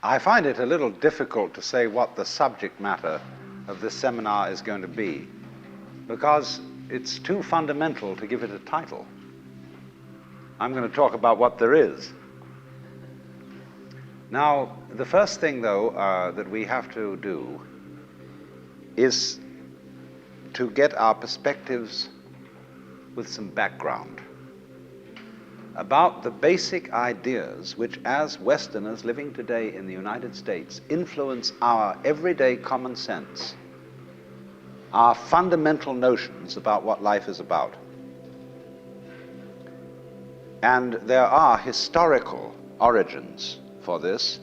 I find it a little difficult to say what the subject matter of this seminar is going to be, because it's too fundamental to give it a title. I'm going to talk about what there is. Now, the first thing, though, that we have to do is to get our perspectives with some background about the basic ideas which, as Westerners living today in the United States, influence our everyday common sense, our fundamental notions about what life is about. And there are historical origins for this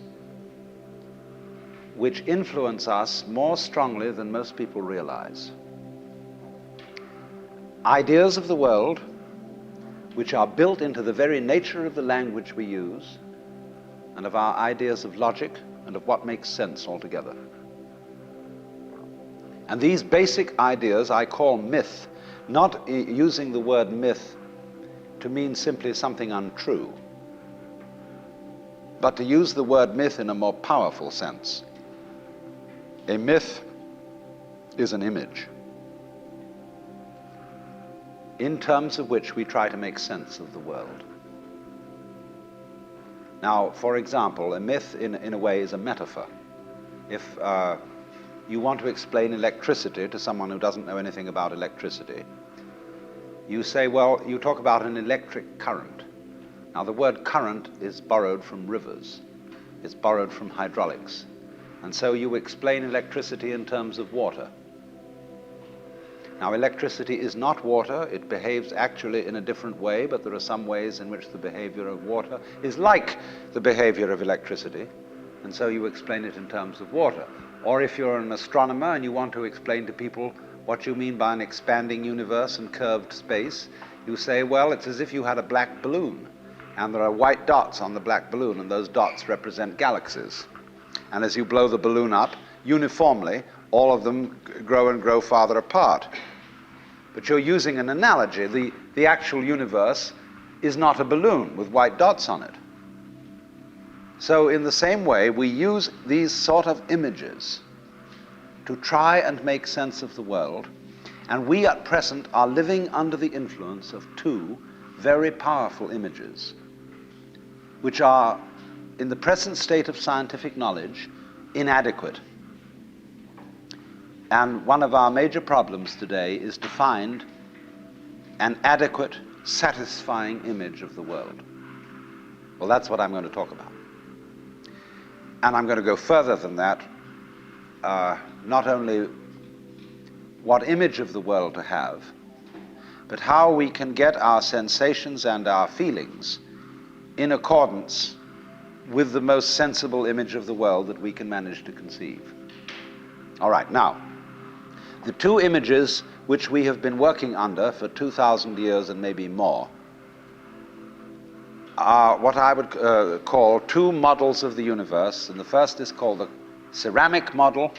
which influence us more strongly than most people realize. Ideas of the world which are built into the very nature of the language we use and of our ideas of logic and of what makes sense altogether. And these basic ideas I call myth, not using the word myth to mean simply something untrue, but to use the word myth in a more powerful sense. A myth is an image in terms of which we try to make sense of the world. Now, for example, a myth in a way is a metaphor. If you want to explain electricity to someone who doesn't know anything about electricity, you say, well, you talk about an electric current. Now, the word current is borrowed from rivers. It's borrowed from hydraulics. And so you explain electricity in terms of water. Now, electricity is not water. It behaves actually in a different way, but there are some ways in which the behavior of water is like the behavior of electricity, and so you explain it in terms of water. Or if you're an astronomer and you want to explain to people what you mean by an expanding universe and curved space, you say, well, it's as if you had a black balloon, and there are white dots on the black balloon, and those dots represent galaxies. And as you blow the balloon up, uniformly, all of them grow and grow farther apart. But you're using an analogy. The actual universe is not a balloon with white dots on it. So in the same way, we use these sort of images to try and make sense of the world, and we at present are living under the influence of two very powerful images, which are, in the present state of scientific knowledge, inadequate. And one of our major problems today is to find an adequate, satisfying image of the world. Well, that's what I'm going to talk about. And I'm going to go further than that, not only what image of the world to have, but how we can get our sensations and our feelings in accordance with the most sensible image of the world that we can manage to conceive. All right, now, the two images which we have been working under for 2,000 years and maybe more are what I would call two models of the universe, and the first is called the ceramic model,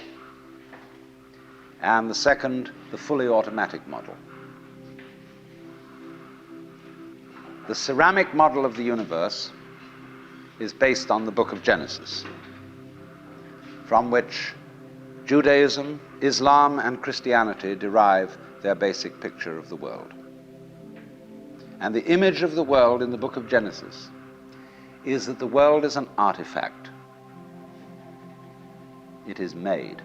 and the second, the fully automatic model. The ceramic model of the universe is based on the book of Genesis, from which Judaism, Islam, and Christianity derive their basic picture of the world. And the image of the world in the book of Genesis is that the world is an artifact. It is made.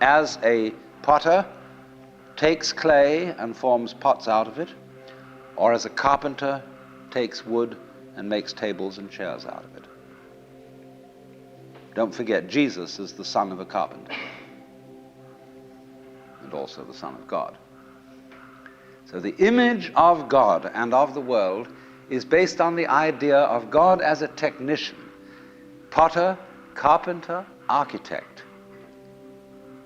As a potter takes clay and forms pots out of it, or as a carpenter takes wood and makes tables and chairs out of it. Don't forget, Jesus is the son of a carpenter, and also the Son of God. So the image of God and of the world is based on the idea of God as a technician, potter, carpenter, architect,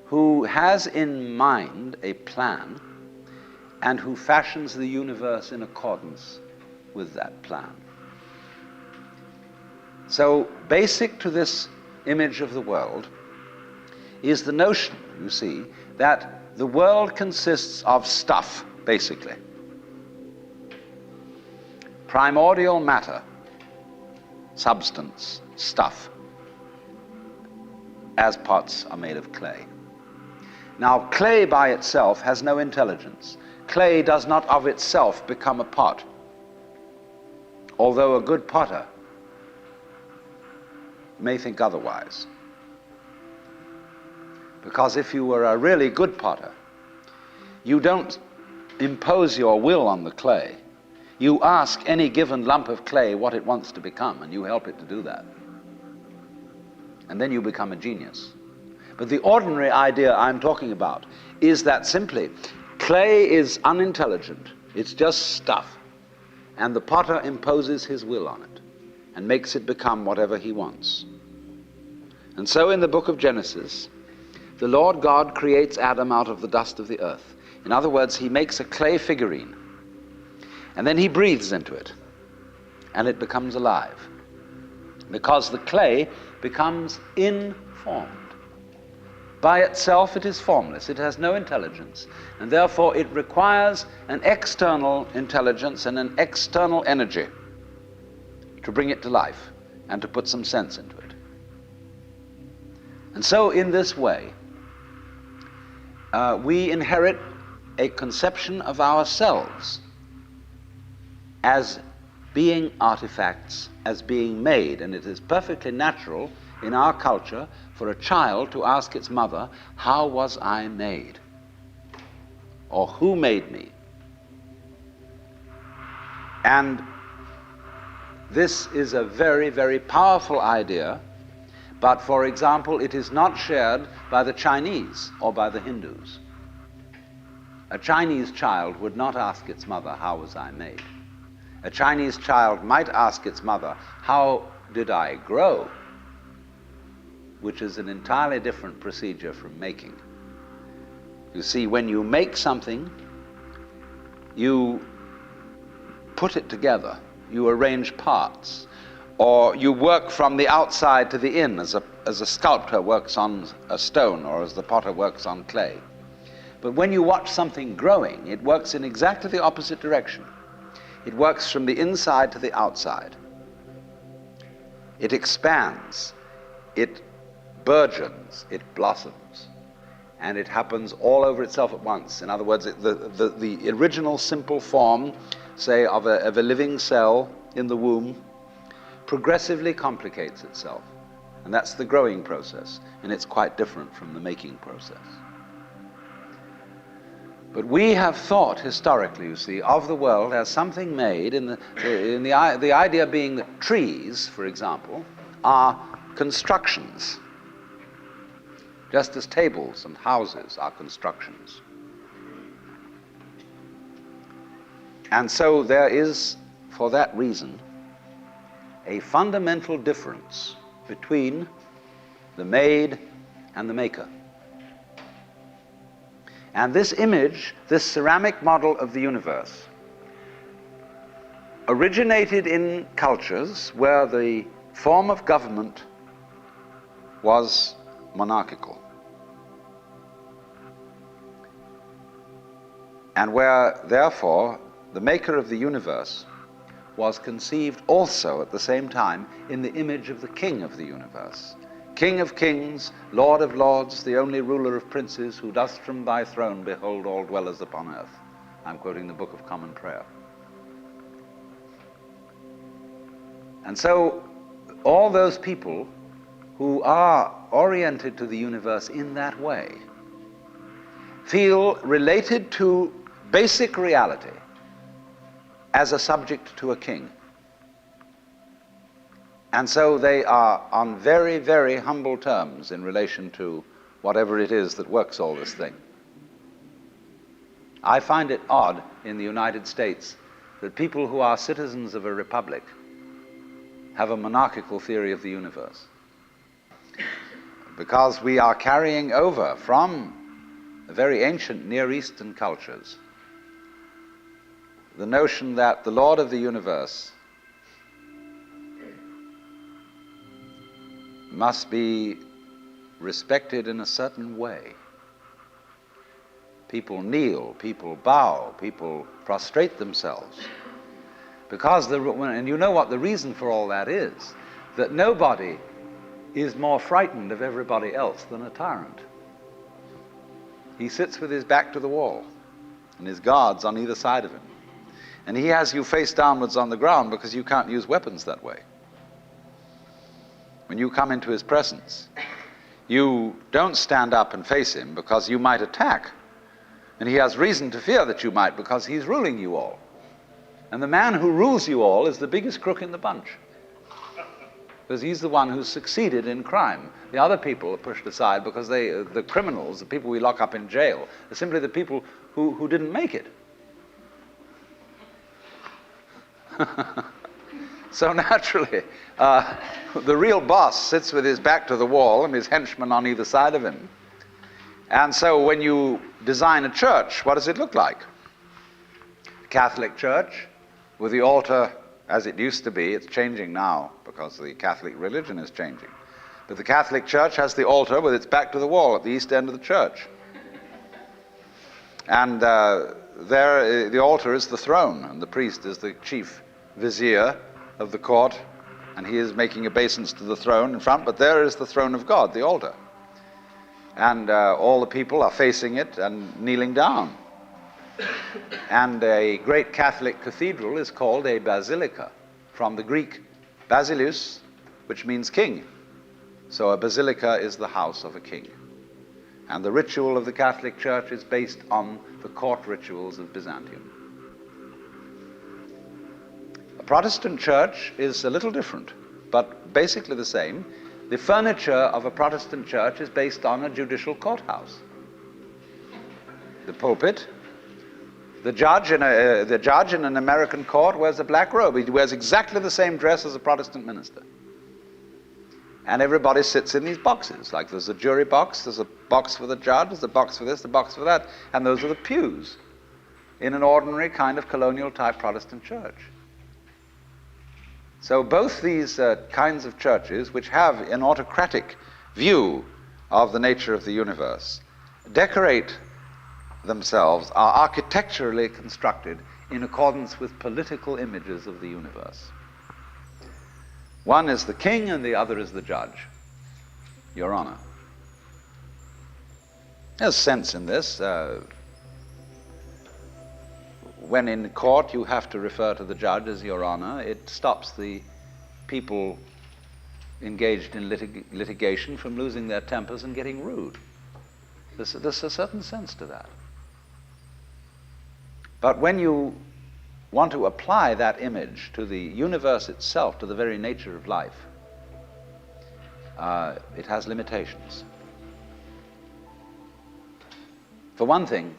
who has in mind a plan and who fashions the universe in accordance with that plan. So basic to this image of the world is the notion, you see, that the world consists of stuff, basically. Primordial matter, substance, stuff. as pots are made of clay. Now, clay by itself has no intelligence. Clay does not of itself become a pot, although a good potter may think otherwise. Because if you were a really good potter, you don't impose your will on the clay. You ask any given lump of clay what it wants to become, and you help it to do that. And then you become a genius. But the ordinary idea I'm talking about is that simply clay is unintelligent. It's just stuff. And the potter imposes his will on it and makes it become whatever he wants. And so in the book of Genesis, the Lord God creates Adam out of the dust of the earth. In other words, he makes a clay figurine, and then he breathes into it, and it becomes alive. Because the clay becomes informed. By itself it is formless, it has no intelligence, and therefore it requires an external intelligence and an external energy to bring it to life and to put some sense into it. And so in this way, we inherit a conception of ourselves as being artifacts, as being made, and it is perfectly natural in our culture for a child to ask its mother, how was I made? Or who made me? And this is a very, very powerful idea, but for example, it is not shared by the Chinese or by the Hindus. A Chinese child would not ask its mother, how was I made? A Chinese child might ask its mother, how did I grow? Which is an entirely different procedure from making. You see, when you make something, you put it together, you arrange parts, or you work from the outside to the in, as a sculptor works on a stone, or as the potter works on clay. But when you watch something growing, it works in exactly the opposite direction. It works from the inside to the outside. It expands, it burgeons, it blossoms, and it happens all over itself at once. In other words, the original simple form, say, of a living cell in the womb, progressively complicates itself. And that's the growing process, and it's quite different from the making process. But we have thought historically, you see, of the world as something made, the idea being that trees, for example, are constructions, just as tables and houses are constructions. And so there is, for that reason, a fundamental difference between the made and the maker. And this image, this ceramic model of the universe, originated in cultures where the form of government was monarchical, and where, therefore, the maker of the universe was conceived also at the same time in the image of the king of the universe. King of kings, Lord of lords, the only ruler of princes, who dost from thy throne behold all dwellers upon earth. I'm quoting the Book of Common Prayer. And so all those people who are oriented to the universe in that way feel related to basic reality as a subject to a king. And so they are on very, very humble terms in relation to whatever it is that works all this thing. I find it odd in the United States that people who are citizens of a republic have a monarchical theory of the universe, because we are carrying over from the very ancient Near Eastern cultures the notion that the Lord of the universe must be respected in a certain way. People kneel, people bow, people prostrate themselves. Because, and you know what the reason for all that is, that nobody is more frightened of everybody else than a tyrant. He sits with his back to the wall, and his guards on either side of him. And he has you face downwards on the ground because you can't use weapons that way. When you come into his presence, you don't stand up and face him because you might attack. And he has reason to fear that you might because he's ruling you all. And the man who rules you all is the biggest crook in the bunch. Because he's the one who's succeeded in crime. The other people are pushed aside because the criminals, the people we lock up in jail, are simply the people who didn't make it. So naturally, the real boss sits with his back to the wall and his henchmen on either side of him. And so when you design a church, what does it look like? A Catholic church with the altar as it used to be. It's changing now because the Catholic religion is changing. But the Catholic Church has the altar with its back to the wall at the east end of the church. And there, the altar is the throne, and the priest is the chief vizier of the court, and he is making obeisance to the throne in front, but there is the throne of God, the altar. And all the people are facing it and kneeling down. And a great Catholic cathedral is called a basilica, from the Greek basileus, which means king. So a basilica is the house of a king. And the ritual of the Catholic Church is based on the court rituals of Byzantium. A Protestant church is a little different, but basically the same. The furniture of a Protestant church is based on a judicial courthouse. The pulpit. The judge in an American court wears a black robe. He wears exactly the same dress as a Protestant minister. And everybody sits in these boxes. Like there's a jury box, there's a box for the judge, there's a box for this, a box for that, and those are the pews in an ordinary kind of colonial type Protestant church. So both these kinds of churches, which have an autocratic view of the nature of the universe, decorate themselves, are architecturally constructed in accordance with political images of the universe. One is the king and the other is the judge, Your Honor. There's sense in this. When in court you have to refer to the judge as Your Honor, it stops the people engaged in litigation from losing their tempers and getting rude. There's a certain sense to that. But when you want to apply that image to the universe itself, to the very nature of life, it has limitations. For one thing,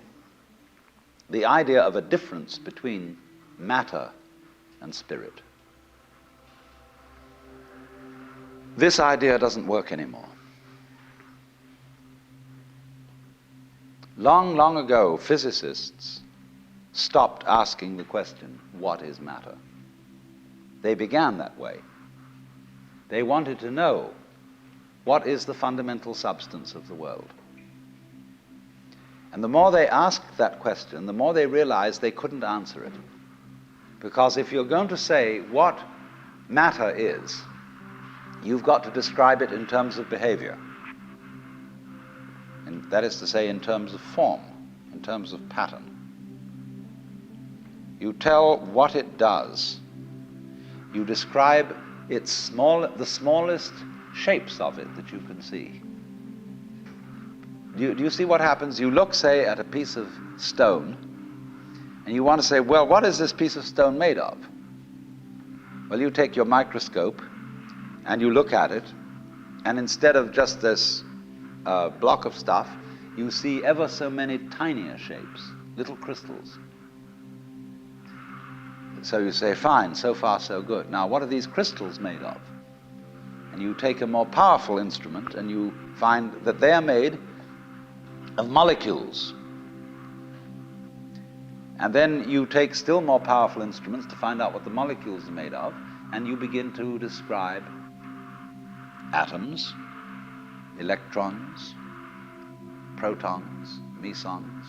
the idea of a difference between matter and spirit. This idea doesn't work anymore. Long, long ago, physicists stopped asking the question, what is matter? They began that way. They wanted to know, what is the fundamental substance of the world? And the more they asked that question, the more they realized they couldn't answer it. Because if you're going to say what matter is, you've got to describe it in terms of behavior. And that is to say, in terms of form, in terms of pattern. You tell what it does. You describe the smallest shapes of it that you can see. Do you see what happens? You look, say, at a piece of stone, and you want to say, well, what is this piece of stone made of? Well, you take your microscope, and you look at it, and instead of just this block of stuff, you see ever so many tinier shapes, little crystals. So you say, fine, so far so good. Now, what are these crystals made of? And you take a more powerful instrument, and you find that they are made of molecules. And then you take still more powerful instruments to find out what the molecules are made of, and you begin to describe atoms, electrons, protons, mesons,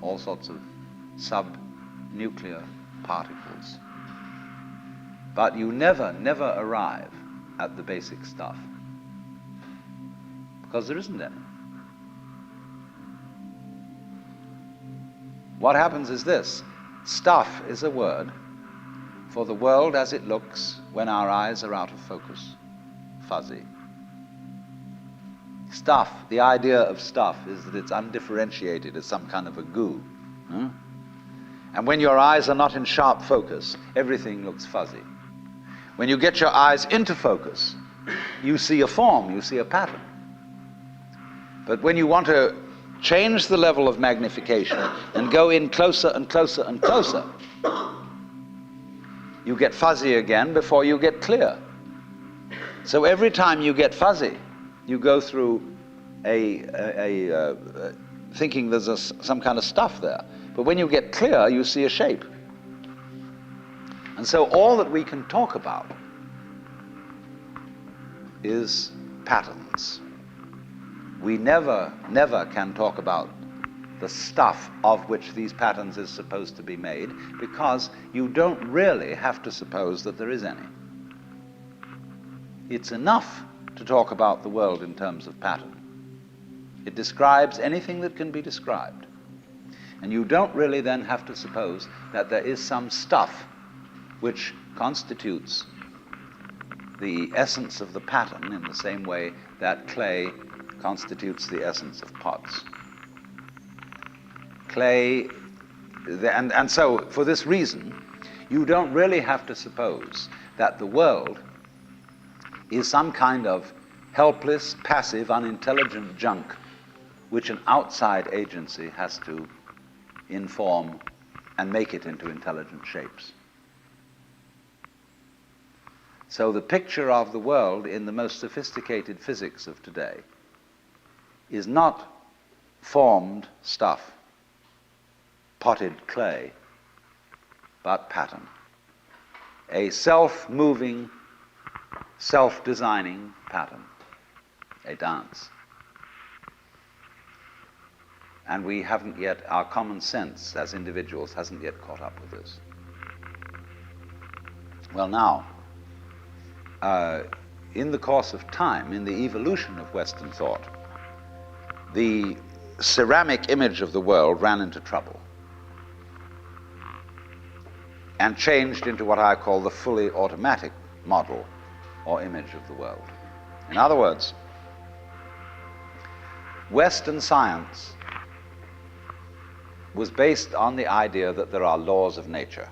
all sorts of subnuclear particles. But you never arrive at the basic stuff. because there isn't any. What happens is this: stuff is a word for the world as it looks when our eyes are out of focus, fuzzy. Stuff, the idea of stuff is that it's undifferentiated, it's some kind of a goo. And when your eyes are not in sharp focus, everything looks fuzzy. When you get your eyes into focus, you see a form, you see a pattern. But when you want to change the level of magnification and go in closer and closer and closer, you get fuzzy again before you get clear. So every time you get fuzzy, you go through thinking there's some kind of stuff there. But when you get clear, you see a shape. And so all that we can talk about is patterns. We never can talk about the stuff of which these patterns is supposed to be made, because you don't really have to suppose that there is any. It's enough to talk about the world in terms of pattern. It describes anything that can be described. And you don't really then have to suppose that there is some stuff which constitutes the essence of the pattern in the same way that clay constitutes the essence of pots. Clay, and so for this reason, you don't really have to suppose that the world is some kind of helpless, passive, unintelligent junk which an outside agency has to inform and make it into intelligent shapes. So the picture of the world in the most sophisticated physics of today is not formed stuff, potted clay, but pattern. A self-moving, self-designing pattern, a dance. And we haven't yet, our common sense as individuals hasn't yet caught up with this. Well, now, in the course of time, in the evolution of Western thought, the ceramic image of the world ran into trouble and changed into what I call the fully automatic model or image of the world. In other words, Western science was based on the idea that there are laws of nature.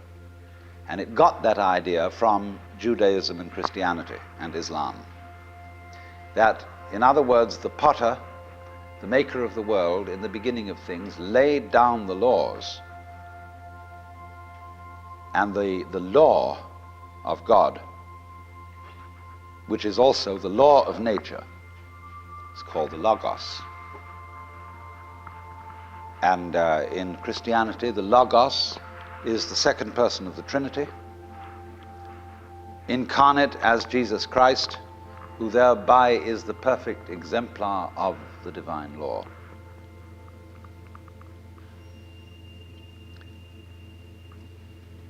And it got that idea from Judaism and Christianity and Islam. That, in other words, the potter, the maker of the world, in the beginning of things, laid down the laws. And the law of God, which is also the law of nature, is called the Logos. And in Christianity, the Logos is the second person of the Trinity, incarnate as Jesus Christ, who thereby is the perfect exemplar of the divine law.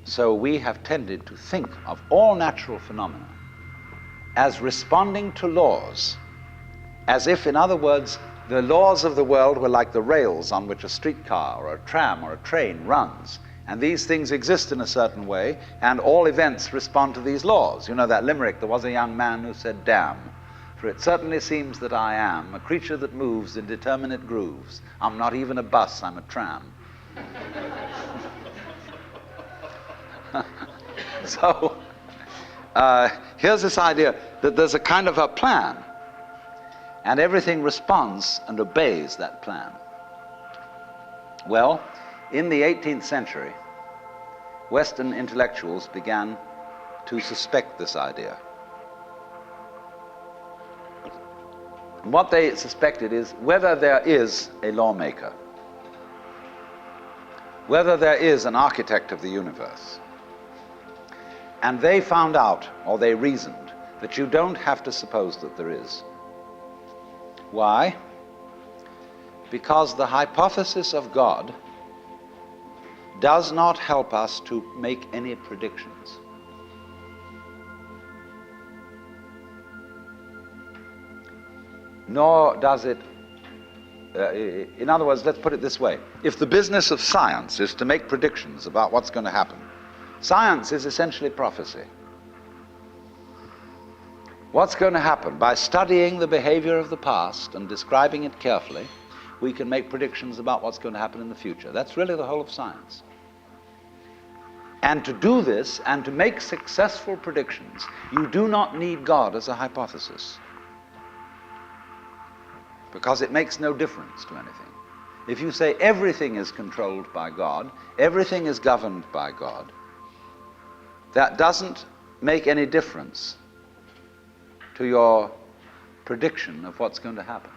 So we have tended to think of all natural phenomena as responding to laws, as if, in other words, the laws of the world were like the rails on which a streetcar or a tram or a train runs. And these things exist in a certain way, and all events respond to these laws. You know that limerick, there was a young man who said, "Damn, for it certainly seems that I am a creature that moves in determinate grooves. I'm not even a bus, I'm a tram." So, here's this idea that there's a kind of a plan, and everything responds and obeys that plan. Well, in the 18th century, Western intellectuals began to suspect this idea. What they suspected is whether there is a lawmaker, whether there is an architect of the universe. And they found out, or they reasoned, that you don't have to suppose that there is. Why? Because the hypothesis of God does not help us to make any predictions. nor does it, in other words, let's put it this way. If the business of science is to make predictions about what's going to happen, science is essentially prophecy. What's going to happen? By studying the behavior of the past and describing it carefully, we can make predictions about what's going to happen in the future. That's really the whole of science. And to do this, and to make successful predictions, you do not need God as a hypothesis, because it makes no difference to anything. If you say everything is controlled by God, everything is governed by God, that doesn't make any difference to your prediction of what's going to happen.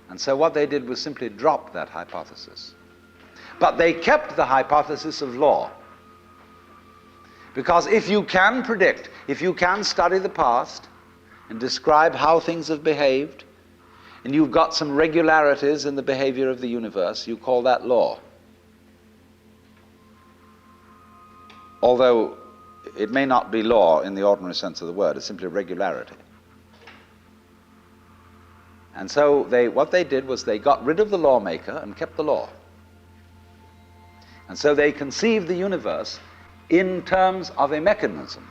And so what they did was simply drop that hypothesis. But they kept the hypothesis of law. Because if you can predict, if you can study the past and describe how things have behaved, and you've got some regularities in the behavior of the universe, you call that law. Although it may not be law in the ordinary sense of the word, it's simply regularity. And so what they did was they got rid of the lawmaker and kept the law. And so they conceived the universe in terms of a mechanism.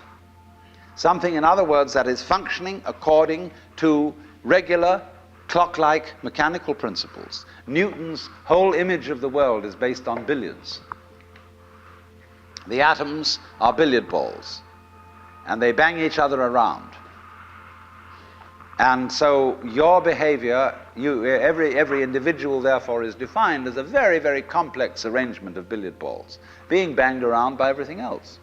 Something, in other words, that is functioning according to regular, clock-like mechanical principles. Newton's whole image of the world is based on billiards. The atoms are billiard balls, and they bang each other around. And so your behavior, every individual therefore is defined as a very, very complex arrangement of billiard balls, being banged around by everything else.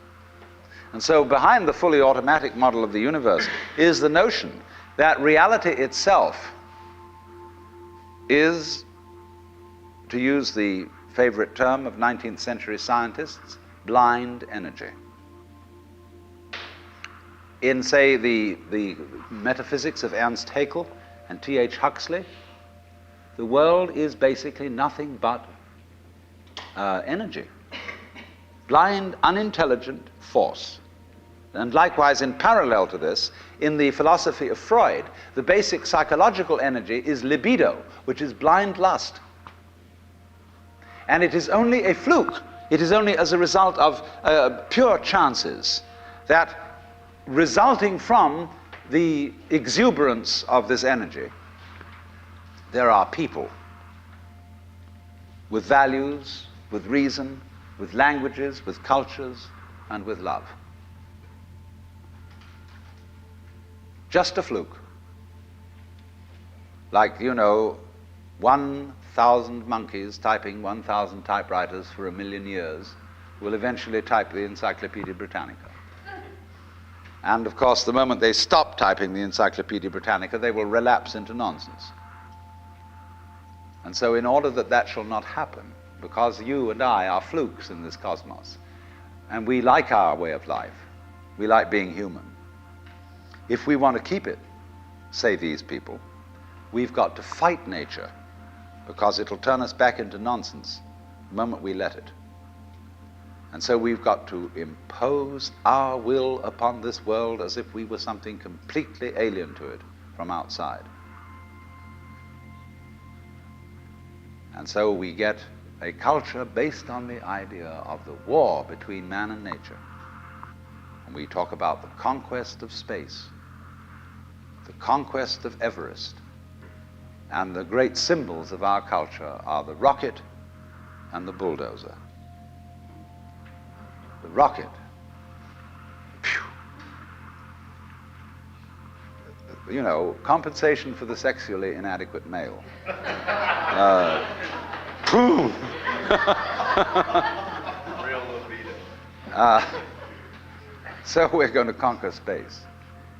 And so behind the fully automatic model of the universe is the notion that reality itself is, to use the favorite term of 19th century scientists, blind energy. In, say, the metaphysics of Ernst Haeckel and T.H. Huxley, the world is basically nothing but energy. Blind, unintelligent force. And likewise, in parallel to this, in the philosophy of Freud, the basic psychological energy is libido, which is blind lust. And it is only a fluke. It is only as a result of pure chances that, resulting from the exuberance of this energy, there are people with values, with reason, with languages, with cultures, and with love. Just a fluke. Like, 1,000 monkeys typing 1,000 typewriters for 1,000,000 years will eventually type the Encyclopedia Britannica. And of course, the moment they stop typing the Encyclopedia Britannica, they will relapse into nonsense. And so in order that that shall not happen, because you and I are flukes in this cosmos, and we like our way of life, we like being human, if we want to keep it, say these people, we've got to fight nature, because it'll turn us back into nonsense the moment we let it. And so we've got to impose our will upon this world as if we were something completely alien to it from outside. And so we get a culture based on the idea of the war between man and nature. And we talk about the conquest of space, the conquest of Everest. And the great symbols of our culture are the rocket and the bulldozer. The rocket. Compensation for the sexually inadequate male. Real libido. So we're going to conquer space.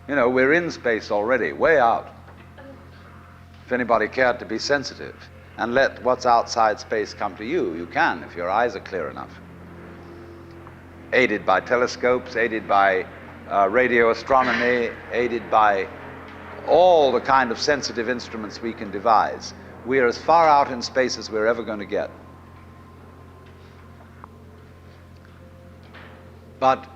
We're in space already, way out. If anybody cared to be sensitive and let what's outside space come to you, you can, if your eyes are clear enough. Aided by telescopes, aided by radio astronomy, aided by all the kind of sensitive instruments we can devise. We are as far out in space as we're ever going to get. But,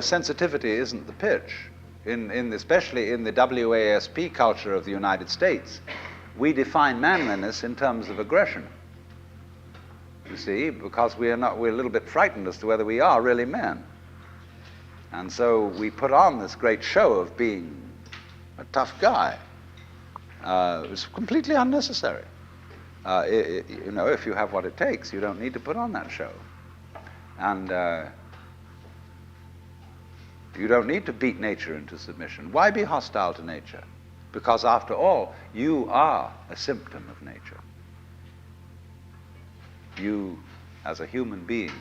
sensitivity isn't the pitch. especially in the WASP culture of the United States, we define manliness in terms of aggression. You see, because we're a little bit frightened as to whether we are really men. And so we put on this great show of being a tough guy. It's completely unnecessary. If you have what it takes, you don't need to put on that show. And you don't need to beat nature into submission. Why be hostile to nature? Because after all, you are a symptom of nature. You, as a human being,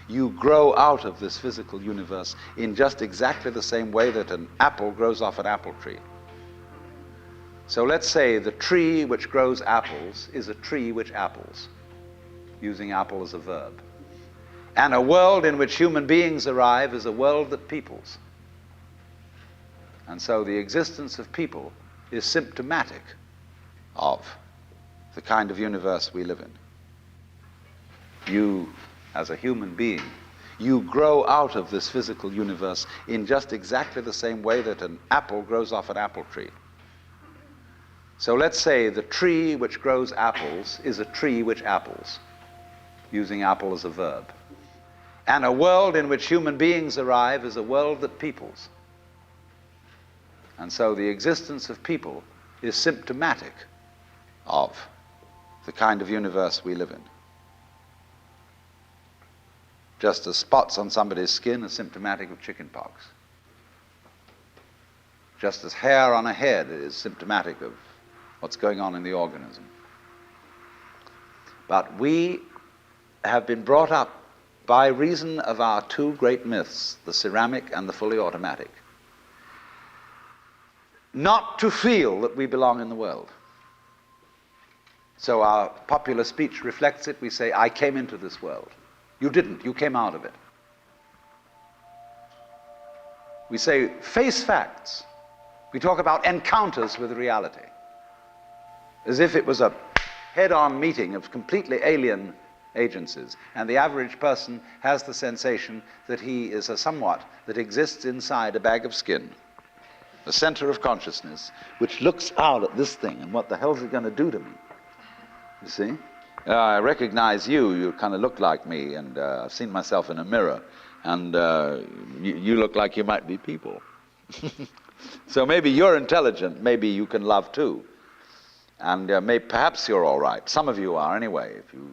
you grow out of this physical universe in just exactly the same way that an apple grows off an apple tree. So let's say the tree which grows apples is a tree which apples, using apple as a verb. And a world in which human beings arrive is a world that peoples. And so the existence of people is symptomatic of the kind of universe we live in. You, as a human being, you grow out of this physical universe in just exactly the same way that an apple grows off an apple tree. So let's say the tree which grows apples is a tree which apples, using apple as a verb. And a world in which human beings arrive is a world that peoples. And so the existence of people is symptomatic of the kind of universe we live in. Just as spots on somebody's skin are symptomatic of chickenpox. Just as hair on a head is symptomatic of what's going on in the organism. But we have been brought up by reason of our two great myths, the ceramic and the fully automatic, not to feel that we belong in the world. So our popular speech reflects it. We say, I came into this world. You didn't, you came out of it. We say, face facts. We talk about encounters with reality, as if it was a head-on meeting of completely alien agencies. And the average person has the sensation that he is a somewhat that exists inside a bag of skin, a center of consciousness, which looks out at this thing, and what the hell is it going to do to me? You see? I recognize you, you kind of look like me, and I've seen myself in a mirror, and you look like you might be people. So maybe you're intelligent, maybe you can love too. And perhaps you're all right. Some of you are anyway. If you've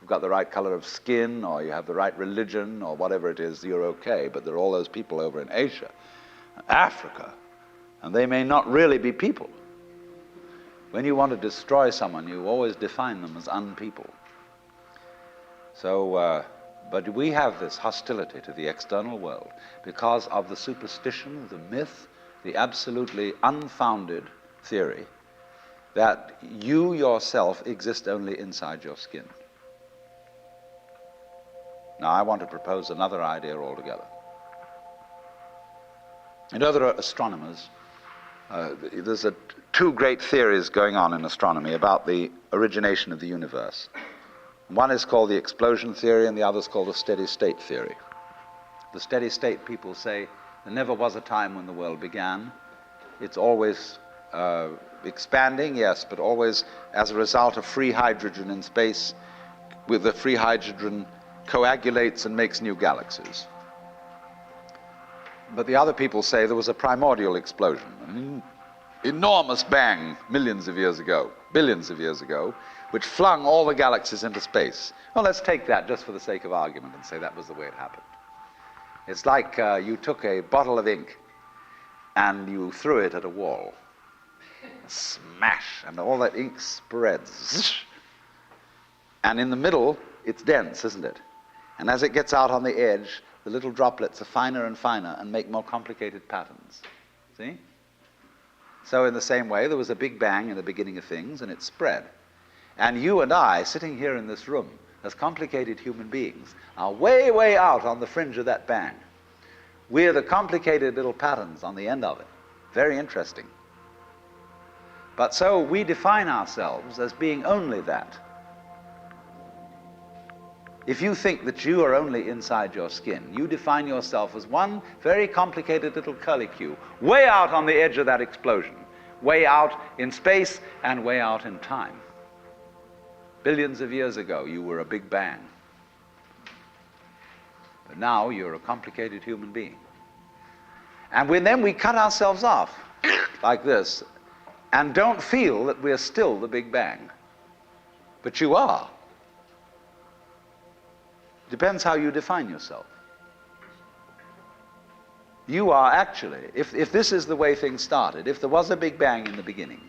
got the right color of skin, or you have the right religion, or whatever it is, you're okay. But there are all those people over in Asia, Africa, and they may not really be people. When you want to destroy someone, you always define them as unpeople. So, but we have this hostility to the external world because of the superstition, the myth, the absolutely unfounded theory that you yourself exist only inside your skin. Now, I want to propose another idea altogether. You know, there are astronomers. There's two great theories going on in astronomy about the origination of the universe. One is called the explosion theory, and the other is called the steady state theory. The steady state people say there never was a time when the world began. It's always expanding, yes, but always as a result of free hydrogen in space. With the free hydrogen coagulates and makes new galaxies. But the other people say there was a primordial explosion, an enormous bang millions of years ago, billions of years ago, which flung all the galaxies into space. Well, let's take that just for the sake of argument and say that was the way it happened. It's like you took a bottle of ink and you threw it at a wall. Smash, and all that ink spreads. And in the middle, it's dense, isn't it? And as it gets out on the edge, the little droplets are finer and finer and make more complicated patterns. See? So in the same way, there was a big bang in the beginning of things, and it spread. And you and I, sitting here in this room, as complicated human beings, are way, way out on the fringe of that bang. We're the complicated little patterns on the end of it. Very interesting. But so we define ourselves as being only that. If you think that you are only inside your skin, you define yourself as one very complicated little curlicue, way out on the edge of that explosion, way out in space and way out in time. Billions of years ago, you were a big bang. But now you're a complicated human being. And then we cut ourselves off like this and don't feel that we're still the Big Bang. But you are. Depends how you define yourself. You are actually, if this is the way things started, if there was a Big Bang in the beginning,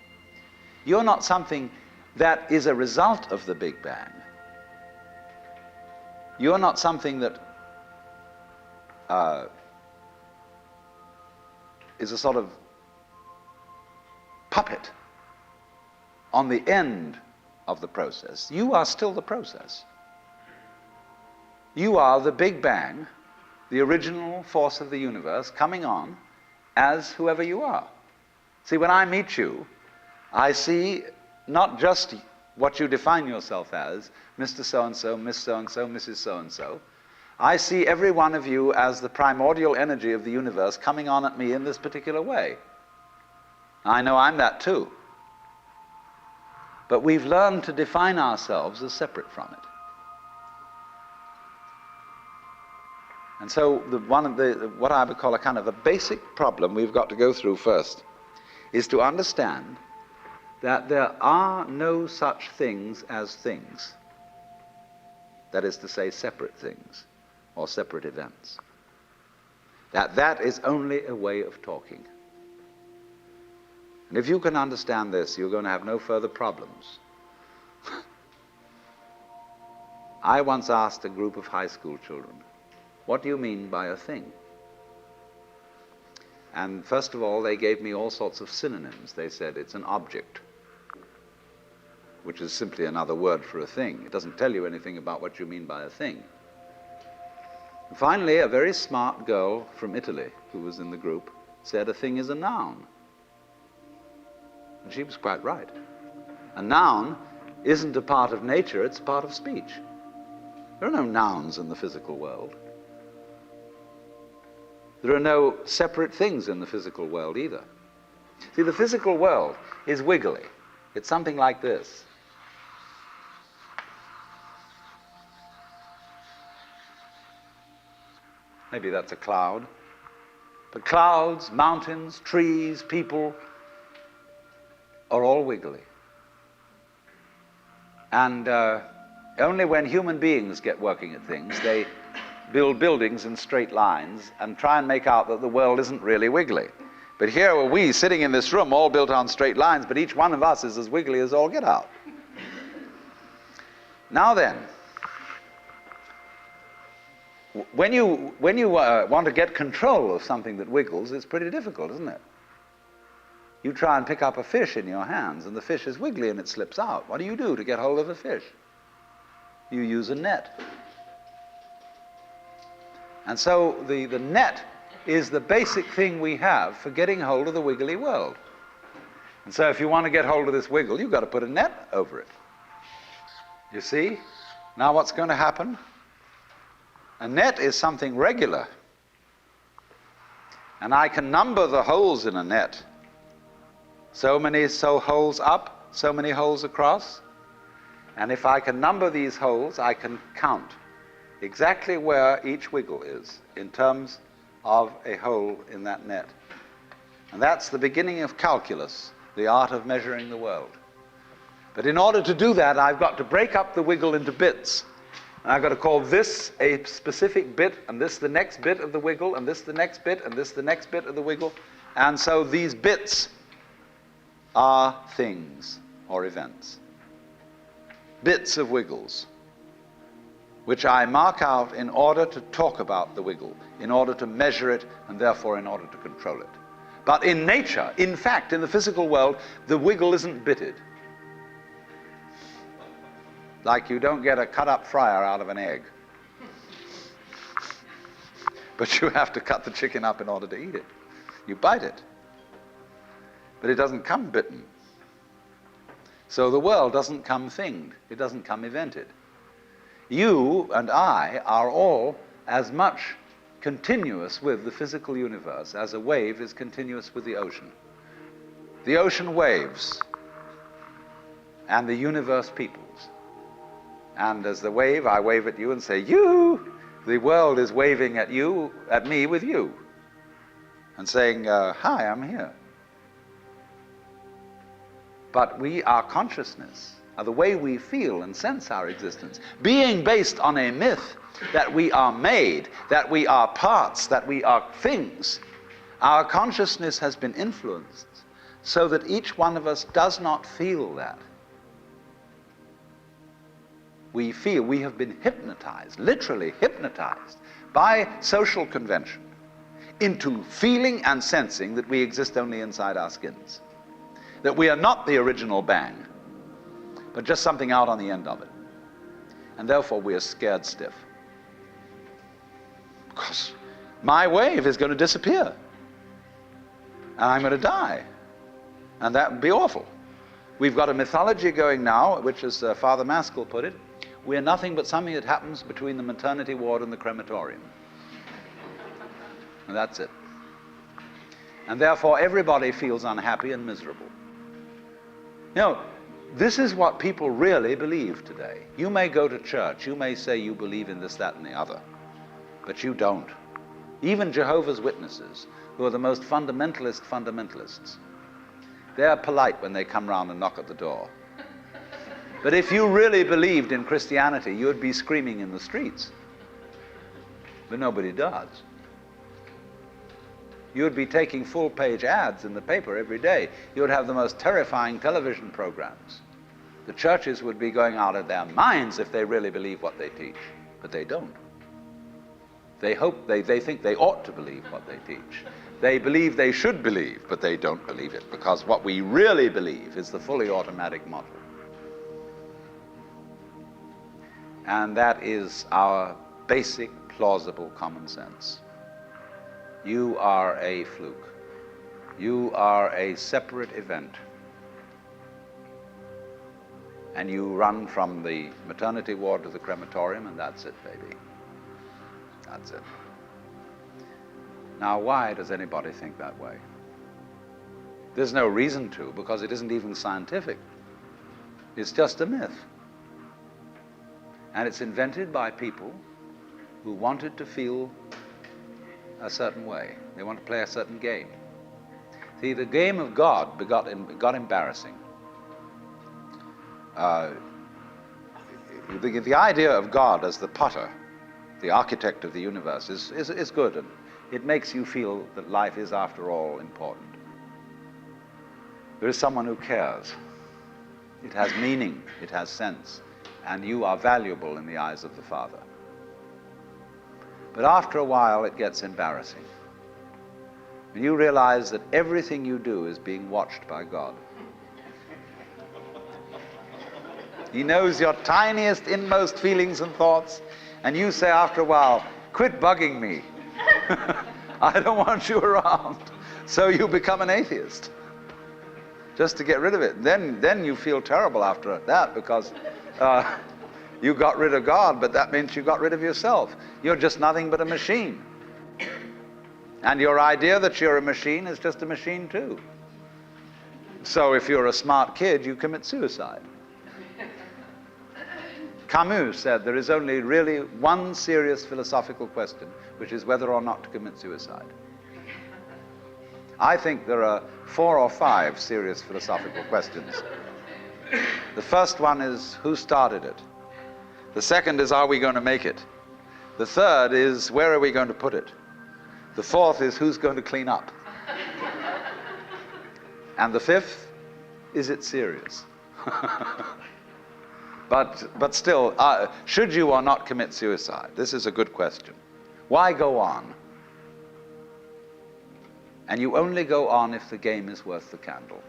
you're not something that is a result of the Big Bang. You're not something that is a sort of puppet on the end of the process. You are still the process. You are the Big Bang, the original force of the universe, coming on as whoever you are. See, when I meet you, I see not just what you define yourself as, Mr. So-and-so, Miss So-and-so, Mrs. So-and-so. I see every one of you as the primordial energy of the universe coming on at me in this particular way. I know I'm that too. But we've learned to define ourselves as separate from it. And so what I would call a kind of a basic problem we've got to go through first is to understand that there are no such things as things. That is to say, separate things or separate events. That is only a way of talking. And if you can understand this, you're going to have no further problems. I once asked a group of high school children, what do you mean by a thing? And first of all, they gave me all sorts of synonyms. They said it's an object, which is simply another word for a thing. It doesn't tell you anything about what you mean by a thing. And finally, a very smart girl from Italy who was in the group said a thing is a noun. And she was quite right. A noun isn't a part of nature, it's a part of speech. There are no nouns in the physical world. There are no separate things in the physical world either. See, the physical world is wiggly. It's something like this. Maybe that's a cloud. But clouds, mountains, trees, people are all wiggly. And only when human beings get working at things, they build buildings in straight lines and try and make out that the world isn't really wiggly. But here are we sitting in this room all built on straight lines, but each one of us is as wiggly as all get out. Now then, when you want to get control of something that wiggles, it's pretty difficult, isn't it? You try and pick up a fish in your hands, and the fish is wiggly and it slips out. What do you do to get hold of a fish? You use a net. And so the net is the basic thing we have for getting hold of the wiggly world. And so if you want to get hold of this wiggle, you've got to put a net over it. You see? Now what's going to happen? A net is something regular. And I can number the holes in a net. So many holes up, so many holes across. And if I can number these holes, I can count exactly where each wiggle is in terms of a hole in that net. And that's the beginning of calculus, the art of measuring the world. But in order to do that, I've got to break up the wiggle into bits. And I've got to call this a specific bit, and this the next bit of the wiggle, and this the next bit, and this the next bit of the wiggle. And so these bits are things or events. Bits of wiggles, which I mark out in order to talk about the wiggle, in order to measure it, and therefore in order to control it. But in nature, in fact, in the physical world, the wiggle isn't bitted. Like you don't get a cut-up fryer out of an egg. But you have to cut the chicken up in order to eat it. You bite it. But it doesn't come bitten. So the world doesn't come thinged. It doesn't come evented. You and I are all as much continuous with the physical universe as a wave is continuous with the ocean. The ocean waves, and the universe peoples. And as the wave, I wave at you and say, you! The world is waving at you, at me with you, and saying, hi, I'm here. But our consciousness, the way we feel and sense our existence, being based on a myth that we are made, that we are parts, that we are things, our consciousness has been influenced so that each one of us does not feel that. We feel we have been hypnotized, literally hypnotized, by social convention into feeling and sensing that we exist only inside our skins. That we are not the original bang, but just something out on the end of it. And therefore we are scared stiff. Because my wave is going to disappear. And I'm going to die. And that would be awful. We've got a mythology going now, which as Father Maskell put it, we're nothing but something that happens between the maternity ward and the crematorium. And that's it. And therefore everybody feels unhappy and miserable. You know, this is what people really believe today. You may go to church, you may say you believe in this, that, and the other, but you don't. Even Jehovah's Witnesses, who are the most fundamentalists, they're polite when they come round and knock at the door. But if you really believed in Christianity, you'd be screaming in the streets. But nobody does. You'd be taking full-page ads in the paper every day. You'd have the most terrifying television programs. The churches would be going out of their minds if they really believe what they teach. But they don't. They think they ought to believe what they teach. They believe they should believe, but they don't believe it, because what we really believe is the fully automatic model. And that is our basic, plausible common sense. You are a fluke. You are a separate event. And you run from the maternity ward to the crematorium, and that's it, baby. That's it. Now, why does anybody think that way? There's no reason to, because it isn't even scientific. It's just a myth. And it's invented by people who wanted to feel a certain way. They want to play a certain game. See, the game of God got embarrassing. The idea of God as the potter, the architect of the universe, is good, and it makes you feel that life is, after all, important. There is someone who cares. It has meaning, it has sense, and you are valuable in the eyes of the Father. But after a while, it gets embarrassing. When you realize that everything you do is being watched by God. He knows your tiniest, inmost feelings and thoughts, and you say after a while, quit bugging me. I don't want you around. So you become an atheist, just to get rid of it. Then you feel terrible after that, because you got rid of God, but that means you got rid of yourself. You're just nothing but a machine. And your idea that you're a machine is just a machine too. So if you're a smart kid, you commit suicide. Camus said there is only really one serious philosophical question, which is whether or not to commit suicide. I think there are 4 or 5 serious philosophical questions. The first one is, who started it? The second is, are we going to make it? The third is, where are we going to put it? The fourth is, who's going to clean up? And the fifth, is it serious? But still, should you or not commit suicide? This is a good question. Why go on? And you only go on if the game is worth the candle.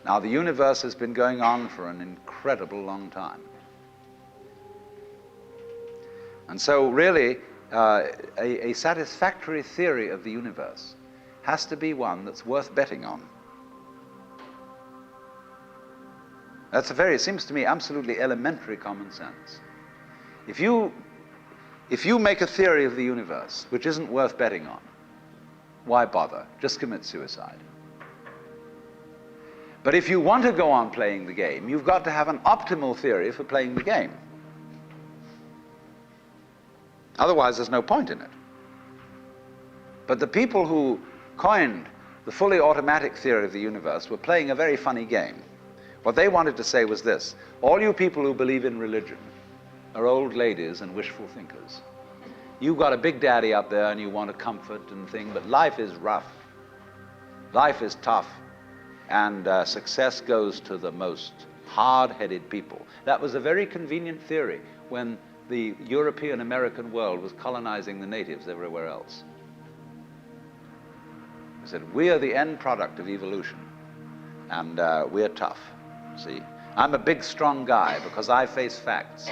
Now, the universe has been going on for an incredible long time. And so really, a satisfactory theory of the universe has to be one that's worth betting on. It seems to me, absolutely elementary common sense. If you make a theory of the universe which isn't worth betting on, why bother? Just commit suicide. But if you want to go on playing the game, you've got to have an optimal theory for playing the game. Otherwise, there's no point in it. But the people who coined the fully automatic theory of the universe were playing a very funny game. What they wanted to say was this: all you people who believe in religion are old ladies and wishful thinkers. You've got a big daddy up there and you want a comfort and thing, but life is rough. Life is tough. And success goes to the most hard-headed people. That was a very convenient theory when the European American world was colonizing the natives everywhere else. They said, we are the end product of evolution, and we're tough, see? I'm a big, strong guy because I face facts,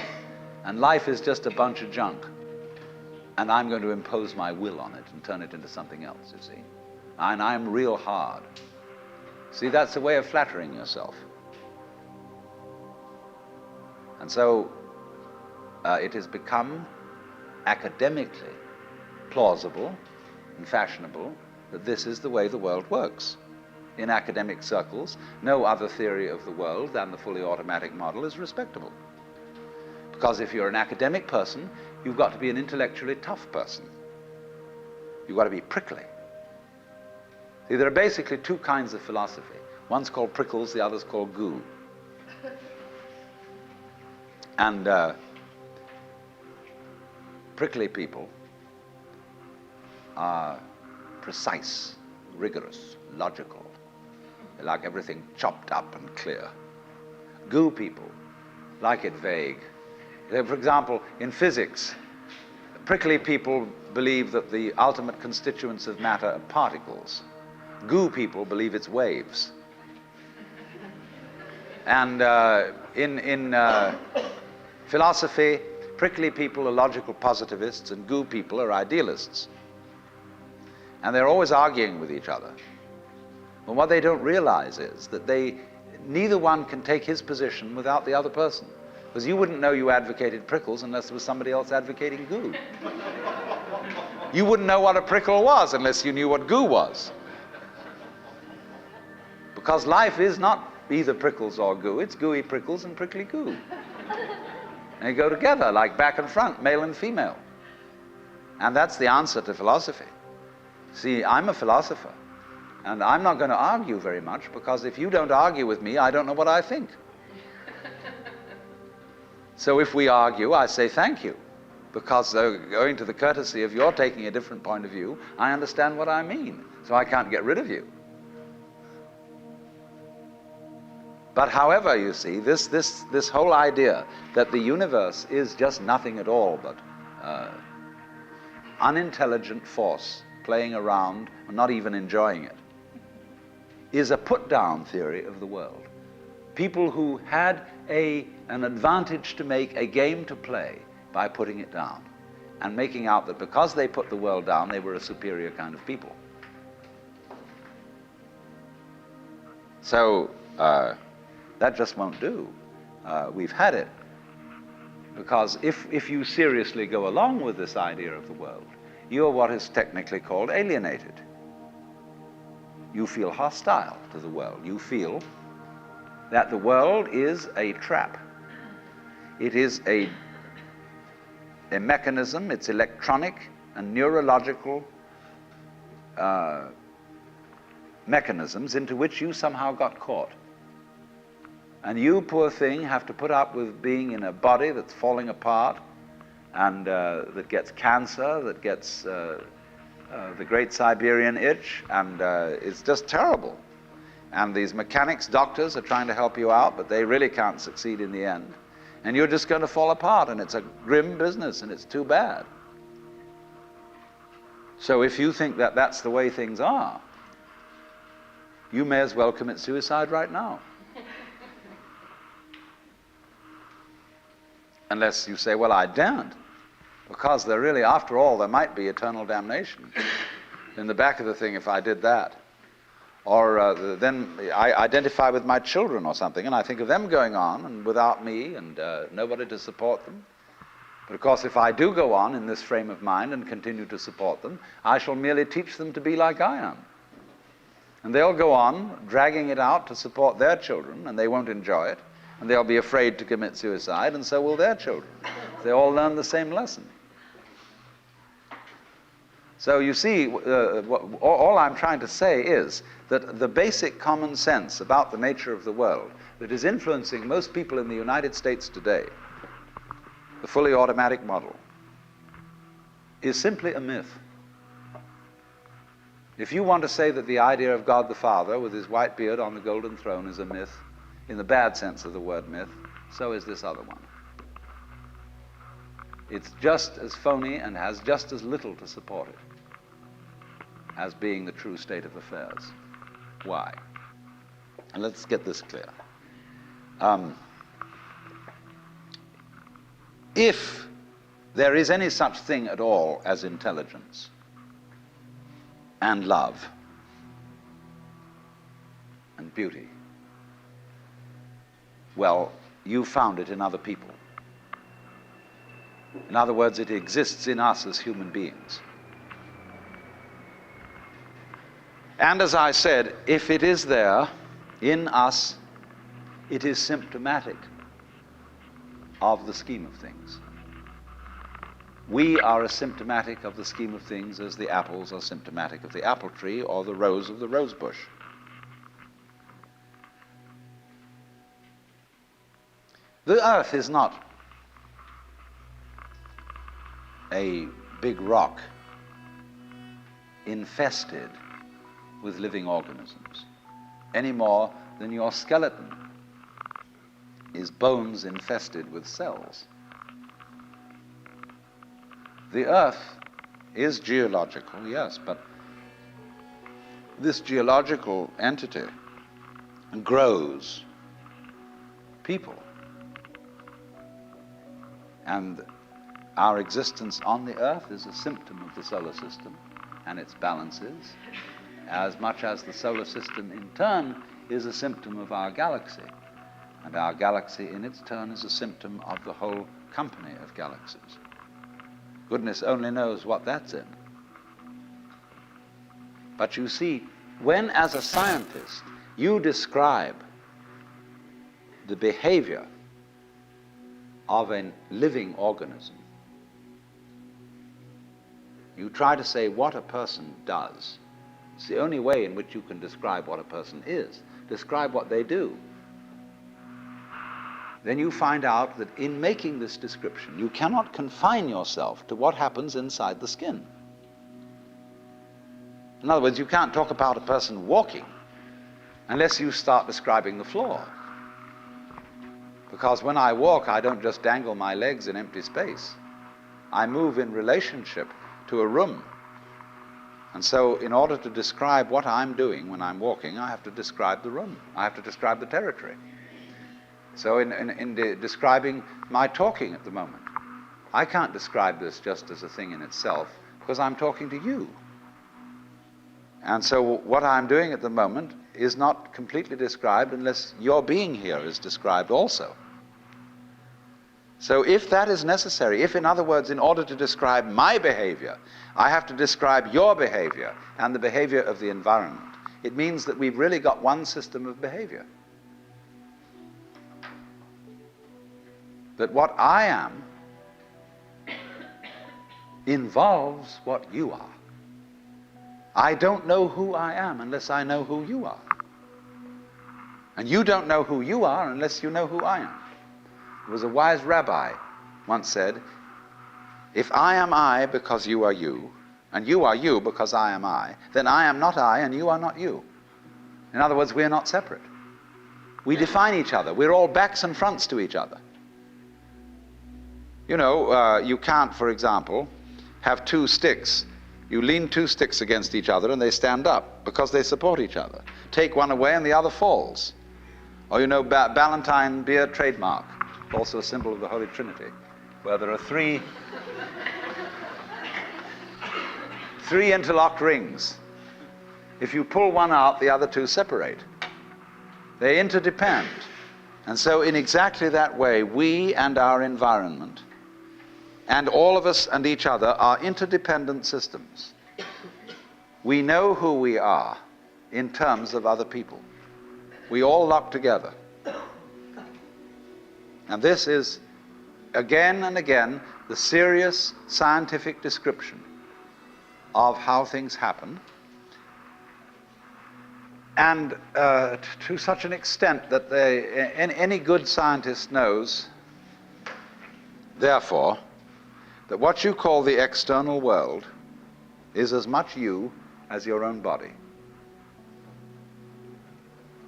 and life is just a bunch of junk, and I'm going to impose my will on it and turn it into something else, you see? And I'm real hard. See, that's a way of flattering yourself. And so it has become academically plausible and fashionable that this is the way the world works. In academic circles, no other theory of the world than the fully automatic model is respectable. Because if you're an academic person, you've got to be an intellectually tough person. You've got to be prickly. See, there are basically two kinds of philosophy. One's called prickles, the other's called goo. And prickly people are precise, rigorous, logical. They like everything chopped up and clear. Goo people like it vague. For example, in physics, prickly people believe that the ultimate constituents of matter are particles. Goo people believe it's waves. And in philosophy, prickly people are logical positivists and goo people are idealists. And they're always arguing with each other. But what they don't realize is that neither one can take his position without the other person. Because you wouldn't know you advocated prickles unless there was somebody else advocating goo. You wouldn't know what a prickle was unless you knew what goo was. Because life is not either prickles or goo, it's gooey prickles and prickly goo. They go together like back and front, male and female. And that's the answer to philosophy. See, I'm a philosopher, and I'm not going to argue very much, because if you don't argue with me, I don't know what I think. So if we argue, I say thank you, because owing to the courtesy of your taking a different point of view, I understand what I mean, so I can't get rid of you. But however, you see, this whole idea that the universe is just nothing at all but unintelligent force playing around and not even enjoying it is a put-down theory of the world. People who had an advantage to make, a game to play, by putting it down and making out that because they put the world down, they were a superior kind of people. So that just won't do. We've had it. Because if you seriously go along with this idea of the world, you're what is technically called alienated. You feel hostile to the world. You feel that the world is a trap. It is a mechanism, it's electronic and neurological mechanisms into which you somehow got caught. And you, poor thing, have to put up with being in a body that's falling apart and that gets cancer, that gets the Great Siberian Itch, and it's just terrible. And these mechanics, doctors are trying to help you out, but they really can't succeed in the end. And you're just going to fall apart, and it's a grim business, and it's too bad. So if you think that that's the way things are, you may as well commit suicide right now. Unless you say, well, I daren't, because there really, after all, there might be eternal damnation in the back of the thing if I did that. Or then I identify with my children or something, and I think of them going on and without me and nobody to support them. But of course, if I do go on in this frame of mind and continue to support them, I shall merely teach them to be like I am. And they'll go on dragging it out to support their children, and they won't enjoy it, and they'll be afraid to commit suicide, and so will their children. They all learn the same lesson. So you see, all I'm trying to say is that the basic common sense about the nature of the world that is influencing most people in the United States today, the fully automatic model, is simply a myth. If you want to say that the idea of God the Father with his white beard on the golden throne is a myth, in the bad sense of the word myth, so is this other one. It's just as phony and has just as little to support it as being the true state of affairs. Why? And let's get this clear. If there is any such thing at all as intelligence and love and beauty, well, you found it in other people. In other words, it exists in us as human beings. And as I said, if it is there in us, it is symptomatic of the scheme of things. We are as symptomatic of the scheme of things as the apples are symptomatic of the apple tree or the rose of the rose bush. The earth is not a big rock infested with living organisms, any more than your skeleton is bones infested with cells. The earth is geological, yes, but this geological entity grows people. And our existence on the earth is a symptom of the solar system and its balances, as much as the solar system in turn is a symptom of our galaxy. And our galaxy in its turn is a symptom of the whole company of galaxies. Goodness only knows what that's in. But you see, when as a scientist you describe the behavior of a living organism, you try to say what a person does. It's the only way in which you can describe what a person is. Describe what they do. Then you find out that in making this description, you cannot confine yourself to what happens inside the skin. In other words, you can't talk about a person walking unless you start describing the floor. Because when I walk, I don't just dangle my legs in empty space. I move in relationship to a room. And so in order to describe what I'm doing when I'm walking, I have to describe the room. I have to describe the territory. So in describing my talking at the moment, I can't describe this just as a thing in itself because I'm talking to you. And so what I'm doing at the moment is not completely described unless your being here is described also. So if that is necessary, if in other words, in order to describe my behavior, I have to describe your behavior and the behavior of the environment, it means that we've really got one system of behavior. That what I am involves what you are. I don't know who I am unless I know who you are. And you don't know who you are unless you know who I am. There was a wise rabbi once said, if I am I because you are you, and you are you because I am I, then I am not I and you are not you. In other words, we are not separate. We define each other. We're all backs and fronts to each other. You know, you can't, for example, have two sticks. You lean two sticks against each other and they stand up because they support each other. Take one away and the other falls. Or you know, Ballantine beer trademark, also a symbol of the Holy Trinity, where there are three interlocked rings. If you pull one out, the other two separate. They interdepend. And so in exactly that way, we and our environment, and all of us and each other, are interdependent systems. We know who we are in terms of other people. We all lock together. And this is, again and again, the serious scientific description of how things happen. And to such an extent that any good scientist knows, therefore, that what you call the external world is as much you as your own body.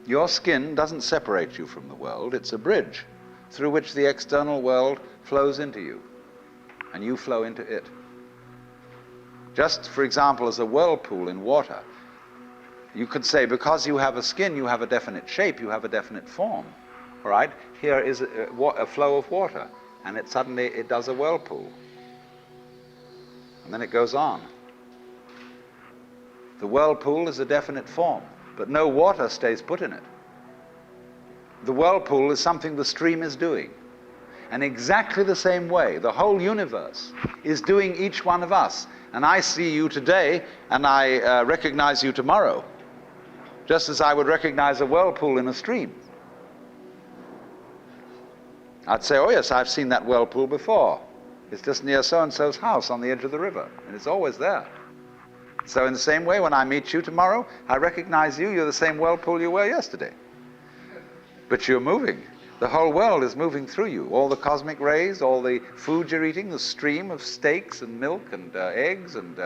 Your skin doesn't separate you from the world, it's a bridge through which the external world flows into you, and you flow into it. Just, for example, as a whirlpool in water, you could say, because you have a skin, you have a definite shape, you have a definite form. All right? Here is a flow of water, and suddenly it does a whirlpool. And then it goes on. The whirlpool is a definite form, but no water stays put in it. The whirlpool is something the stream is doing. And exactly the same way, the whole universe is doing each one of us. And I see you today, and I recognize you tomorrow, just as I would recognize a whirlpool in a stream. I'd say, oh yes, I've seen that whirlpool before. It's just near so-and-so's house on the edge of the river, and it's always there. So in the same way, when I meet you tomorrow, I recognize you, you're the same whirlpool you were yesterday. But you're moving. The whole world is moving through you. All the cosmic rays, all the food you're eating, the stream of steaks and milk and eggs and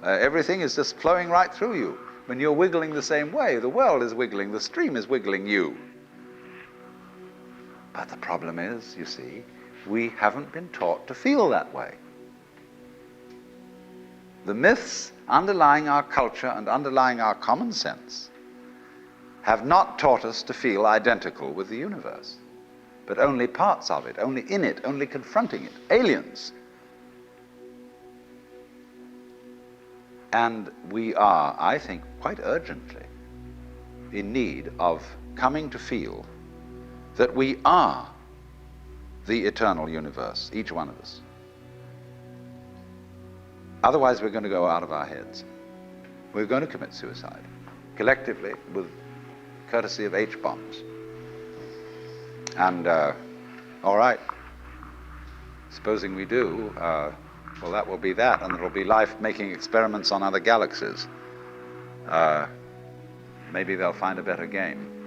everything is just flowing right through you. When you're wiggling the same way, the world is wiggling, the stream is wiggling you. But the problem is, you see, we haven't been taught to feel that way. The myths underlying our culture and underlying our common sense have not taught us to feel identical with the universe, but only parts of it, only in it, only confronting it, aliens. And we are, I think, quite urgently in need of coming to feel that we are the eternal universe, each one of us. Otherwise, we're going to go out of our heads. We're going to commit suicide, collectively, with courtesy of H-bombs. And, all right, supposing we do, well, that will be that, and there will be life making experiments on other galaxies. Maybe they'll find a better game.